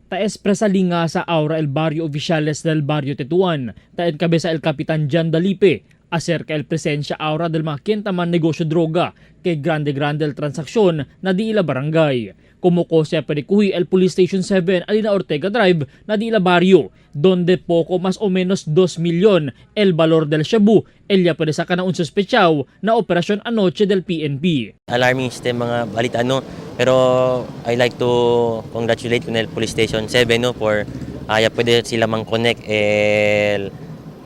ta espresa linga sa Aura el Barrio Oficiales del Barrio Tetuan, ta enkabeza el Kapitan Jan Dalipe, acerca el presensya aura del mga kintaman negosyo droga kay grande el transaksyon na di ila barangay. Kumuko siya perikuhi el Police Station 7 Alina Ortega Drive na di ila barrio, donde poco mas o menos 2 milyon el valor del shabu elya pwede sa kanaun suspechaw na operasyon anoche del PNP. Alarming este mga balita pero I like to congratulate con el Police Station 7 for pwede sila mang-connect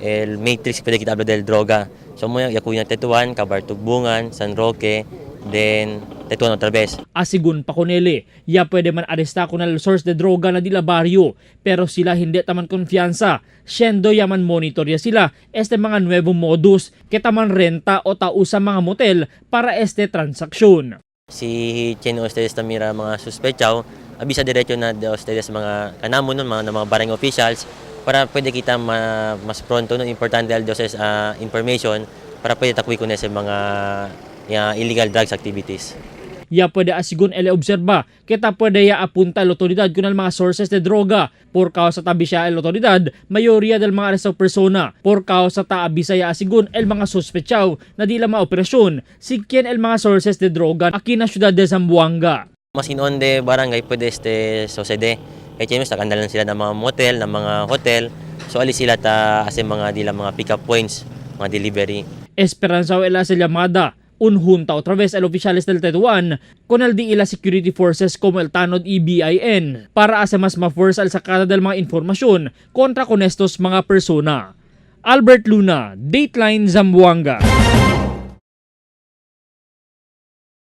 el matrix pwede kita hablo del droga. So mo yakuyan Tetuan, Cabartugbungan, San Roque, then Tetuan otra vez. Asigun pa kuneli, ya pwede man aresta kun el source de droga na dila baryo, pero sila hindi taman konfiansa. Siendo yaman monitor ya sila este mga nuevo modus ketaman renta o tao sa mga motel para este transaksyon. Si Cheno ustedes tamira mga suspechaw, abisa diretso na de ustedes mga kanamo nun, mga barangay officials para pwede kita mas pronto no importante al doses information para pwede takwi ko na sa mga illegal drugs activities. Ya pwede asigun ele obserba kita pwede ya apunta el otoridad kunal mga sources de droga por causa tabi siya el otoridad mayorya del mga arestado persona por causa ta abisa ya asigun el mga sospechaw na di la maoperasyon sikyen el mga sources de droga aquí na syudad de Zamboanga. Mas inon de barangay pwede sucede kaya chino kandalan sila ng mga motel, ng mga hotel, so alis sila ta as mga di lang mga pick up points, mga delivery. Esperanza o ela sa llamada unjunta otra vez el oficiales del Tetuan con el di ila security forces como el Tanod EBIN para asa mas ma-force al sakada del mga informasyon kontra con estos mga persona. Albert Luna, Dateline Zamboanga.